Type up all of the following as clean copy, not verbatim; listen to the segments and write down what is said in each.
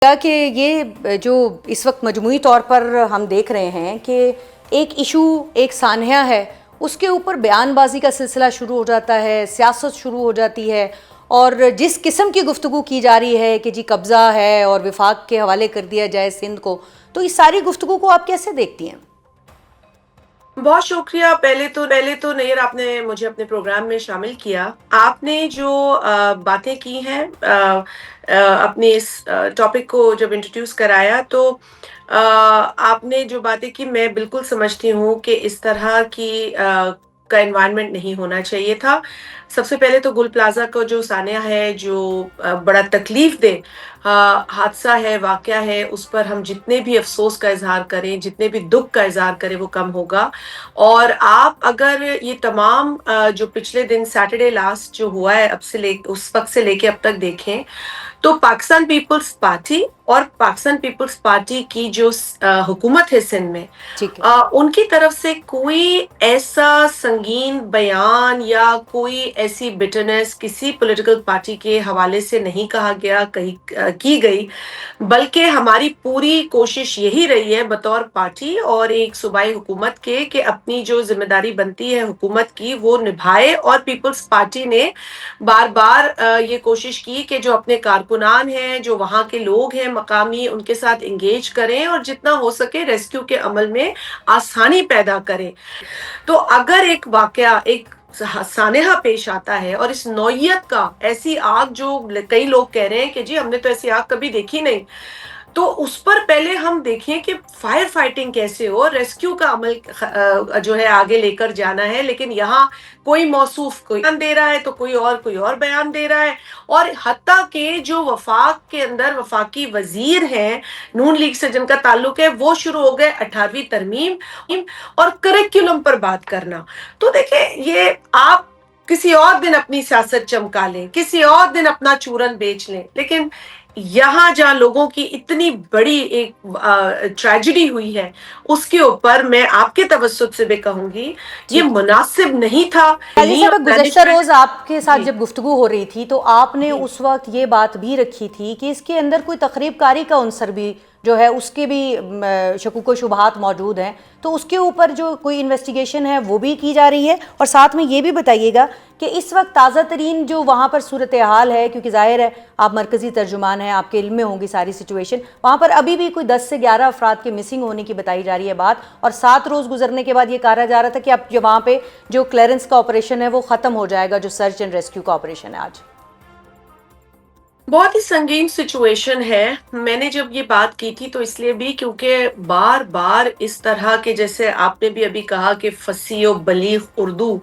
کہ یہ جو اس وقت مجموعی طور پر ہم دیکھ رہے ہیں کہ ایک ایشو ایک سانحہ ہے، اس کے اوپر بیان بازی کا سلسلہ شروع ہو جاتا ہے، سیاست شروع ہو جاتی ہے، اور جس قسم کی گفتگو کی جا رہی ہے کہ جی قبضہ ہے اور وفاق کے حوالے کر دیا جائے سندھ کو، تو اس ساری گفتگو کو آپ کیسے دیکھتی ہیں؟ بہت شکریہ۔ پہلے تو نیر، آپ نے مجھے اپنے پروگرام میں شامل کیا۔ آپ نے جو باتیں کی ہیں اپنے اس ٹاپک کو جب انٹروڈیوس کرایا، تو آپ نے جو باتیں کی میں بالکل سمجھتی ہوں کہ اس طرح کی کا انوائرمنٹ نہیں ہونا چاہیے تھا۔ سب سے پہلے تو گل پلازا کا جو سانحہ ہے، جو بڑا تکلیف دہ حادثہ ہے، واقعہ ہے، اس پر ہم جتنے بھی افسوس کا اظہار کریں، جتنے بھی دکھ کا اظہار کریں، وہ کم ہوگا۔ اور آپ اگر یہ تمام جو پچھلے دن سیٹرڈے لاسٹ جو ہوا ہے، اب سے اس وقت سے لے کے اب تک دیکھیں، تو پاکستان پیپلز پارٹی اور پاکستان پیپلز پارٹی کی جو حکومت ہے سندھ میں، ٹھیک ہے۔ ان کی طرف سے کوئی ایسا سنگین بیان یا کوئی ایسی بٹرنس کسی پولیٹیکل پارٹی کے حوالے سے نہیں کہا گیا، کی گئی، بلکہ ہماری پوری کوشش یہی رہی ہے بطور پارٹی اور ایک صوبائی حکومت کے کہ اپنی جو ذمہ داری بنتی ہے حکومت کی وہ نبھائے۔ اور پیپلز پارٹی نے بار بار یہ کوشش کی کہ جو اپنے کارکنان ہیں، جو وہاں کے لوگ ہیں مقامی، ان کے ساتھ انگیج کریں اور جتنا ہو سکے ریسکیو کے عمل میں آسانی پیدا کریں۔ تو اگر ایک واقعہ، ایک سانحہ پیش آتا ہے اور اس نوعیت کا، ایسی آگ جو کئی لوگ کہہ رہے ہیں کہ جی ہم نے تو ایسی آگ کبھی دیکھی نہیں، تو اس پر پہلے ہم دیکھیں کہ فائر فائٹنگ کیسے ہو، ریسکیو کا عمل جو ہے آگے لے کر جانا ہے۔ لیکن یہاں کوئی موصوف کوئی بیان دے رہا ہے تو کوئی اور بیان دے رہا ہے، اور حتیٰ کہ جو وفاق کے اندر وفاقی وزیر ہیں نون لیگ سے جن کا تعلق ہے، وہ شروع ہو گئے 18ویں ترمیم اور کریکولم پر بات کرنا۔ تو دیکھیں، یہ آپ کسی اور دن اپنی سیاست چمکا لیں، کسی اور دن اپنا چورن بیچ لیں، لیکن یہاں جہاں لوگوں کی اتنی بڑی ایک ٹریجڈی ہوئی ہے، اس کے اوپر میں آپ کے توسط سے بھی کہوں گی یہ ٹھیک ہے۔ مناسب نہیں تھا۔ شازیہ صاحبہ، گزشتہ مینجمنٹ روز آپ کے ساتھ جی جب گفتگو ہو رہی تھی تو آپ نے جی اس وقت یہ بات بھی رکھی تھی کہ اس کے اندر کوئی تخریب کاری کا عنصر بھی جو ہے، اس کے بھی شکوک و شبہات موجود ہیں، تو اس کے اوپر جو کوئی انویسٹیگیشن ہے وہ بھی کی جا رہی ہے۔ اور ساتھ میں یہ بھی بتائیے گا کہ اس وقت تازہ ترین جو وہاں پر صورتحال ہے، کیونکہ ظاہر ہے آپ مرکزی ترجمان ہیں، آپ کے علم میں ہوں گی ساری سچویشن، وہاں پر ابھی بھی کوئی 10 سے 11 افراد کے مسنگ ہونے کی بتائی جا رہی ہے بات، اور 7 روز گزرنے کے بعد یہ کہا جا رہا تھا کہ اب جو وہاں پہ جو کلیئرنس کا آپریشن ہے وہ ختم ہو جائے گا، جو سرچ اینڈ ریسکیو کا آپریشن ہے آج۔ بہت ہی سنگین سچویشن ہے۔ میں نے جب یہ بات کی تھی تو اس لیے بھی کیونکہ بار بار اس طرح کے، جیسے آپ نے بھی ابھی کہا کہ فصیح و بلیغ اردو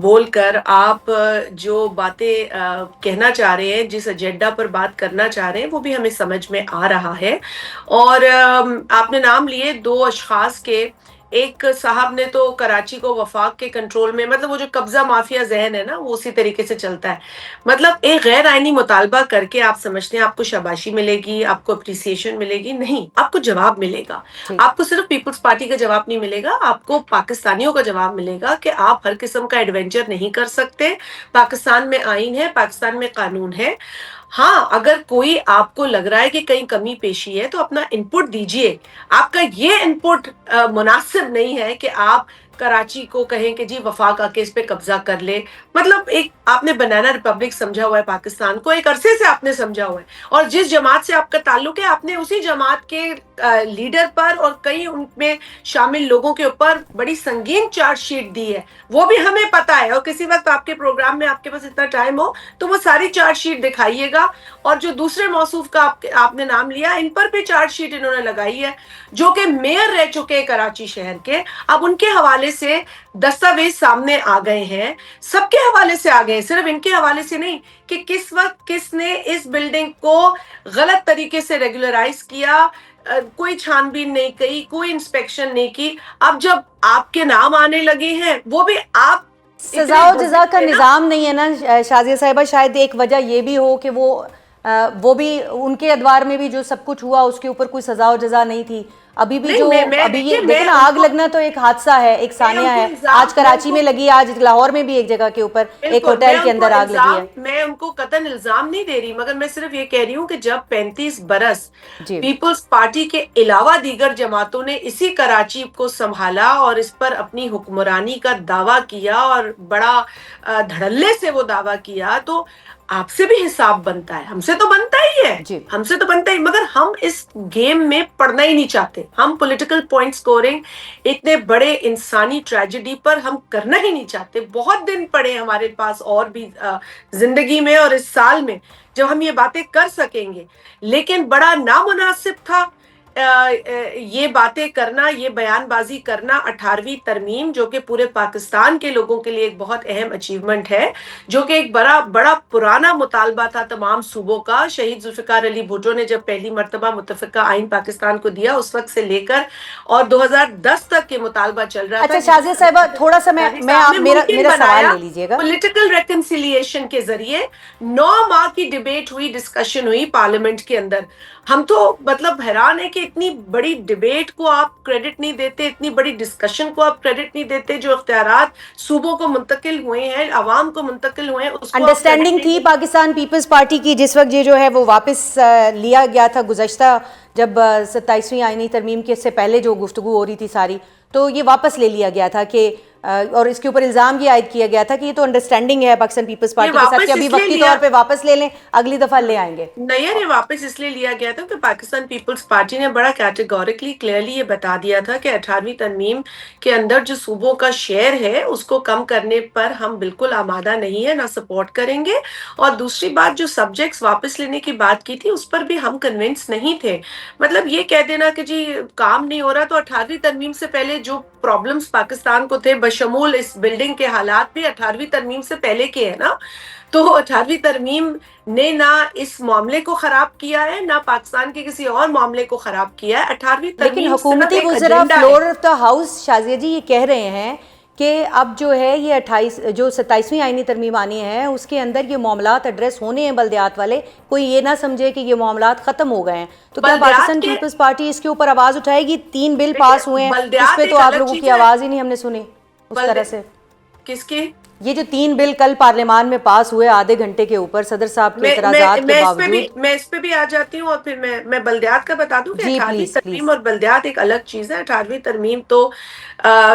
بول کر آپ جو باتیں کہنا چاہ رہے ہیں، جس ایجنڈا پر بات کرنا چاہ رہے ہیں، وہ بھی ہمیں سمجھ میں آ رہا ہے۔ اور آپ نے نام لیے دو اشخاص کے۔ ایک صاحب نے تو کراچی کو وفاق کے کنٹرول میں، مطلب وہ جو قبضہ مافیا ذہن ہے نا، وہ اسی طریقے سے چلتا ہے۔ مطلب ایک غیر آئینی مطالبہ کر کے آپ سمجھتے ہیں آپ کو شاباشی ملے گی، آپ کو اپریسیشن ملے گی؟ نہیں، آپ کو جواب ملے گا۔ ٹھیک۔ آپ کو صرف پیپلز پارٹی کا جواب نہیں ملے گا، آپ کو پاکستانیوں کا جواب ملے گا کہ آپ ہر قسم کا ایڈونچر نہیں کر سکتے۔ پاکستان میں آئین ہے، پاکستان میں قانون ہے۔ ہاں، اگر کوئی آپ کو لگ رہا ہے کہ کہیں کمی پیشی ہے تو اپنا انپٹ دیجئے۔ آپ کا یہ انپٹ مناسب نہیں ہے کہ آپ کراچی کو کہیں کہ جی وفاق آ کے اس پہ قبضہ کر لے۔ مطلب ایک آپ نے بنانا ریپبلک سمجھا ہوا ہے پاکستان کو، ایک عرصے سے آپ نے سمجھا ہوا ہے، اور جس جماعت سے آپ کا تعلق ہے آپ نے اسی جماعت کے لیڈر پر اور کئی ان میں شامل لوگوں کے اوپر بڑی سنگین چارج شیٹ دی ہے، وہ بھی ہمیں پتا ہے۔ اور کسی وقت آپ کے پروگرام میں آپ کے پاس اتنا ٹائم ہو تو وہ ساری چارج شیٹ دکھائیے گا، اور جو دوسرے موصوف کا آپ نے نام لیا، ان پر بھی چارج شیٹ انہوں نے لگائی ہے، جو کہ میئر رہ چکے کراچی شہر کے۔ اب ان کے حوالے سے دستاویز سامنے آ گئے ہیں، سب کے حوالے سے آ گئے ہیں، صرف ان کے حوالے سے نہیں، کہ کس وقت کس نے اس بلڈنگ کو غلط طریقے سے ریگولرائز کیا، کوئی چھان بین نہیں کی، کوئی انسپیکشن نہیں کی۔ اب جب آپ کے نام آنے لگے ہیں، وہ بھی آپ سزا اتنے و جزا کا تھے نا۔ نظام نہیں ہے نا شازیہ صاحبہ، شاید ایک وجہ یہ بھی ہو کہ وہ بھی ان کے ادوار میں بھی جو سب کچھ ہوا اس کے اوپر کوئی سزا و جزا نہیں تھی۔ ابھی بھی نہیں جو میں ابھی یہ دیکھیے دیکھیں نا، آگ لگنا تو ایک حادثہ ہے، ایک میں ان سانحہ کو ہے، الزام آج کراچی میں لگی، آج لاہور میں بھی ایک جگہ کے اوپر ایک بالکل ہوٹل کے اندر آگ لگی ہے. میں ان کو قطعاً الزام نہیں دے رہی، مگر میں صرف یہ کہہ رہی ہوں کہ جب 35 برس جی پیپلز پارٹی کے علاوہ دیگر جماعتوں نے اسی کراچی کو سنبھالا اور اس پر اپنی حکمرانی کا دعویٰ کیا اور بڑا دھڑلے سے وہ دعویٰ کیا، تو آپ سے بھی حساب بنتا ہے، ہم سے تو بنتا ہی ہے، جی ہم سے تو بنتا ہی، مگر ہم اس گیم میں پڑنا ہی نہیں چاہتے. ہم پولیٹیکل پوائنٹ سکورنگ اتنے بڑے انسانی ٹریجڈی پر ہم کرنا ہی نہیں چاہتے. بہت دن پڑے ہمارے پاس اور بھی زندگی میں اور اس سال میں جب ہم یہ باتیں کر سکیں گے، لیکن بڑا نامناسب تھا یہ باتیں کرنا، یہ بیان بازی کرنا. 18ویں ترمیم جو کہ پورے پاکستان کے لوگوں کے لیے ایک بہت اہم اچیومنٹ ہے، جو کہ ایک بڑا پرانا مطالبہ تھا تمام صوبوں کا. شہید ذوالفقار علی بھٹو نے جب پہلی مرتبہ متفقہ آئین پاکستان کو دیا، اس وقت سے لے کر اور 2010 تک یہ مطالبہ چل رہا تھا. اچھا شازیہ صاحبہ، تھوڑا سا میں صاحب آپ نے ممکن میرا سوال بنایا لے لیجئے گا. پولیٹیکل ریکنسیلیشن کے ذریعے. 9 ماہ کی ڈیبیٹ ہوئی، ڈسکشن ہوئی پارلیمنٹ کے اندر. ہم تو مطلب حیران ہے کہ اتنی بڑی ڈیبیٹ کو آپ کریڈٹ نہیں دیتے، اتنی بڑی ڈسکشن کو آپ کریڈٹ نہیں دیتے. جو اختیارات صوبوں کو منتقل ہوئے ہیں، عوام کو منتقل ہوئے ہیں، اس کو آپ کریڈٹ انڈرسٹینڈنگ نہیں تھی دیتے. پاکستان پیپلز پارٹی کی جس وقت یہ جو ہے وہ واپس لیا گیا تھا، گزشتہ جب 27ویں آئینی ترمیم کے سے پہلے جو گفتگو ہو رہی تھی ساری، تو یہ واپس لے لیا گیا تھا کہ اور اس کے اوپر الزام یہ عائد کیا گیا تھا کہ یہ تو انڈرسٹینڈنگ ہے پاکستان پیپلز یہ پارٹی کے ساتھ کہ واپس ابھی اس لیے وقتی لیا طور پہ واپس لے لیں، اگلی دفعہ لے آئیں گے. نہیں، یہ واپس اس لیے لیا گیا تھا کہ پاکستان پیپلز پارٹی نے بڑا کیٹیگوریکلی کلیئرلی یہ بتا دیا تھا کہ 18ویں ترمیم کے اندر جو صوبوں کا شیئر ہے اس کو کم کرنے پر ہم بالکل آمادہ نہیں ہے، نہ سپورٹ کریں گے. اور دوسری بات، جو سبجیکٹس واپس لینے کی بات کی تھی اس پر بھی ہم کنونس نہیں تھے. مطلب یہ کہہ دینا کہ جی کام نہیں ہو رہا، تو 18ویں ترمیم سے پہلے جو پرابلمز پاکستان کو تھے، بشمول اس بلڈنگ کے حالات بھی 18ویں ترمیم سے پہلے کے ہیں نا. تو 18ویں ترمیم نے نہ اس معاملے کو خراب کیا ہے، نہ پاکستان کے کسی اور معاملے کو خراب کیا ہے. 18ویں لیکن ترمیم صرف حکومتی ایک وزراء ایجنڈا ہے. Floor of the house Shazia ji یہ کہہ رہے ہیں کہ اب جو ہے یہ 27ویں آئینی ترمیم آنی ہے، اس کے اندر یہ معاملات ایڈریس ہونے ہیں بلدیات والے. کوئی یہ نہ سمجھے کہ یہ معاملات ختم ہو گئے ہیں. تو کیا بلدیات پاکستان کے پیپلز پارٹی اس کے اوپر آواز اٹھائے گی؟ 3 بل دیکھیے، پاس ہوئے ہیں، اس بلدیات پہ تو ایک آپ الگ لوگوں کی چیز ہے. آواز ہی نہیں ہم نے سنی اس طرح سے. کس کی؟ یہ جو 3 بل کل پارلیمان میں پاس ہوئے آدھے گھنٹے کے اوپر صدر صاحب کے اعتراضات کے باوجود. میں اس پہ بھی آ جاتی ہوں، اور پھر میں بلدیات کا بتا دوں کہ جی 18ویں پلیز ترمیم پلیز. اور بلدیات ایک الگ چیز ہے. 18ویں ترمیم تو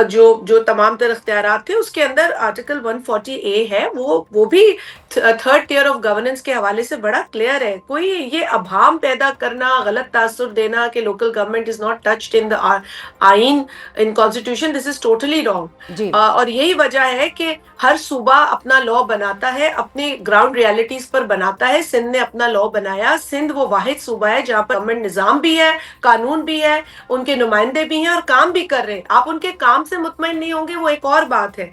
جو تمام تر اختیارات تھے اس کے اندر آرٹیکل 140A ہے، وہ بھی 3rd ٹیئر آف گورننس کے حوالے سے بڑا کلیئر ہے. کوئی یہ ابہام پیدا کرنا، غلط تاثر دینا کہ local government is not touched in the آئین in constitution, this is totally wrong. جی اور یہی وجہ ہے کہ ہر صوبہ اپنا لا بناتا ہے، اپنے گراؤنڈ ریالٹیز پر بناتا ہے. سندھ نے اپنا لا بنایا. سندھ وہ واحد صوبہ ہے جہاں پر گورنمنٹ نظام بھی ہے، قانون بھی ہے، ان کے نمائندے بھی ہیں اور کام بھی کر رہے ہیں. آپ ان کے کام سے مطمئن نہیں ہوں گے وہ ایک اور بات ہے،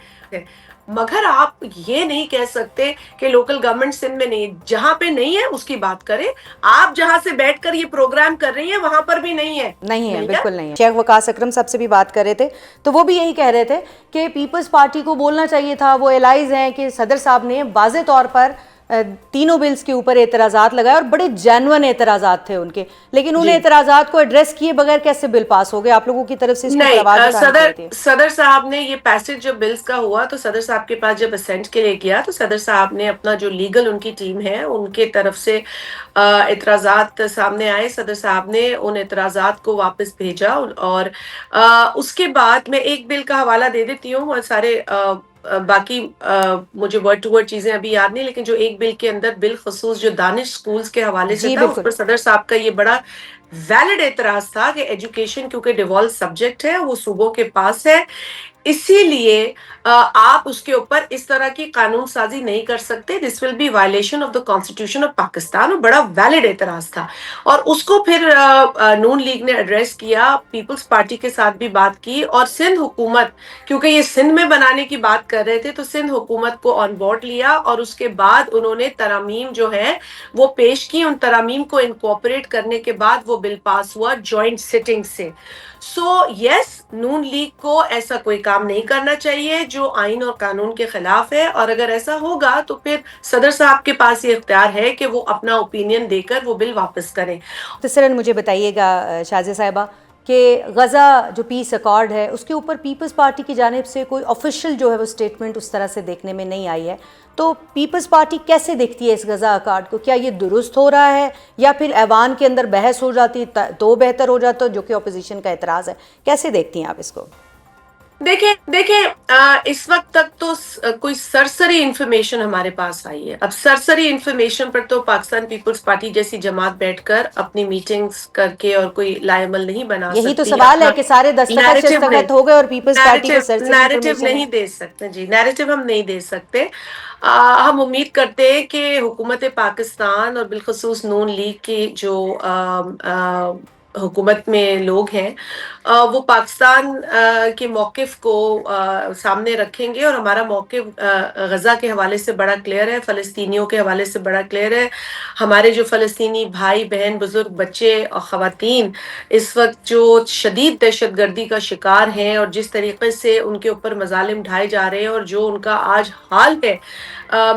مگر آپ یہ نہیں کہہ سکتے کہ لوکل گورنمنٹ سندھ میں نہیں. جہاں پہ نہیں ہے اس کی بات کریں. آپ جہاں سے بیٹھ کر یہ پروگرام کر رہی ہیں وہاں پر بھی نہیں ہے. نہیں ہے، بالکل نہیں ہے. شیخ وقاص اکرم صاحب سے بھی بات کر رہے تھے تو وہ بھی یہی کہہ رہے تھے کہ پیپلز پارٹی کو بولنا چاہیے تھا. وہ الائز ہیں کہ صدر صاحب نے واضح طور پر تینوں بلز کے اوپر اعتراضات لگائے اور بڑے جینون اعتراضات تھے ان کے، لیکن ان اعتراضات کو ایڈریس کیے بغیر کیسے بل پاس ہو گئے؟ آپ لوگوں کی طرف سے اس کے اوپر آواز اٹھانی چاہیے تھی. صدر صاحب نے یہ پیسج جب بلز کا ہوا تو صدر صاحب کے پاس جب اسینٹ کے لیے گیا تو صدر صاحب نے اپنا جو لیگل ان کی ٹیم ہے ان کے طرف سے اعتراضات سامنے آئے. صدر صاحب نے ان اعتراضات کو واپس بھیجا اور اس کے بعد میں ایک بل کا حوالہ دے دیتی ہوں اور سارے باقی مجھے ورڈ ٹو ورڈ چیزیں ابھی یاد نہیں، لیکن جو ایک بل کے اندر بالخصوص جو دانش سکولز کے حوالے سے جی تھا اس بالکل. پر صدر صاحب کا یہ بڑا ویلڈ اعتراض تھا کہ ایجوکیشن کیونکہ ڈیوالو سبجیکٹ ہے، وہ صوبوں کے پاس ہے، اسی لیے آپ اس کے اوپر اس طرح کی قانون سازی نہیں کر سکتے. This will be violation of the constitution of Pakistan. اور بڑا ویلڈ اعتراض تھا اور اس کو پھر نون لیگ نے ایڈریس کیا، پیپلز پارٹی کے ساتھ بھی بات کی اور سندھ حکومت، کیونکہ یہ سندھ میں بنانے کی بات کر رہے تھے تو سندھ حکومت کو آن بورڈ لیا اور اس کے بعد انہوں نے ترامیم جو ہے وہ پیش کی. ان ترامیم کو انکارپوریٹ کرنے کے بعد وہ بل پاس ہوا جوائنٹ سٹنگ سے. سو یس، نون لیگ کو ایسا کوئی کام نہیں کرنا چاہیے جو آئین اور قانون کے خلاف ہے، اور اگر ایسا ہوگا تو پھر صدر صاحب کے پاس یہ اختیار ہے کہ وہ اپنا اوپینین دے کر وہ بل واپس کریں. مختصراً مجھے بتائیے گا شازیہ صاحبہ کہ غزہ جو پیس ایکارڈ ہے اس کے اوپر پیپلز پارٹی کی جانب سے کوئی آفیشیل جو ہے وہ سٹیٹمنٹ اس طرح سے دیکھنے میں نہیں آئی ہے، تو پیپلز پارٹی کیسے دیکھتی ہے اس غزہ ایکارڈ کو؟ کیا یہ درست ہو رہا ہے یا پھر ایوان کے اندر بحث ہو جاتی تو بہتر ہو جاتا، جو کہ اپوزیشن کا اعتراض ہے؟ کیسے دیکھتی ہیں آپ اس کو؟ دیکھیں اس وقت تک تو کوئی سرسری انفارمیشن ہمارے پاس آئی ہے. اب سرسری انفارمیشن پر تو پاکستان پیپلز پارٹی جیسی جماعت بیٹھ کر اپنی میٹنگز کر کے اور کوئی لائے عمل نہیں بنا سکتی. یہی تو سوال ہے کہ سارے دستخط شستخط ہو گئے اور پیپلز پارٹی کو سرسری نیریٹو انفارمیشن نہیں دے سکتے. جی نیریٹو ہم نہیں دے سکتے. ہم امید کرتے ہیں کہ حکومت پاکستان اور بالخصوص نون لیگ کی جو حکومت میں لوگ ہیں وہ پاکستان کے موقف کو سامنے رکھیں گے، اور ہمارا موقف غزہ کے حوالے سے بڑا کلیئر ہے، فلسطینیوں کے حوالے سے بڑا کلیئر ہے. ہمارے جو فلسطینی بھائی بہن بزرگ بچے اور خواتین اس وقت جو شدید دہشت گردی کا شکار ہیں اور جس طریقے سے ان کے اوپر مظالم ڈھائے جا رہے ہیں اور جو ان کا آج حال ہے،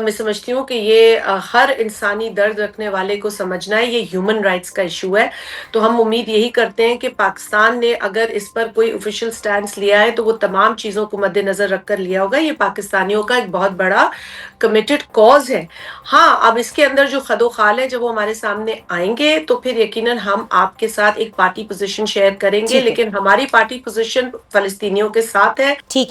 میں سمجھتی ہوں کہ یہ ہر انسانی درد رکھنے والے کو سمجھنا ہے، یہ ہیومن رائٹس کا ایشو ہے. تو ہم امید یہی کرتے ہیں کہ پاکستان نے اگر اس پر کوئی آفیشیل سٹینڈز لیا ہے تو وہ تمام چیزوں کو مد نظر رکھ کر لیا ہوگا. یہ پاکستانیوں کا ایک بہت بڑا کمیٹڈ کاز ہے. ہاں اب اس کے اندر جو خد و خال ہے جب وہ ہمارے سامنے آئیں گے تو پھر یقیناً ہم آپ کے ساتھ ایک پارٹی پوزیشن شیئر کریں گے، ٹھیک ہے، لیکن ہماری پارٹی پوزیشن فلسطینیوں کے ساتھ ہے. ٹھیک ہے.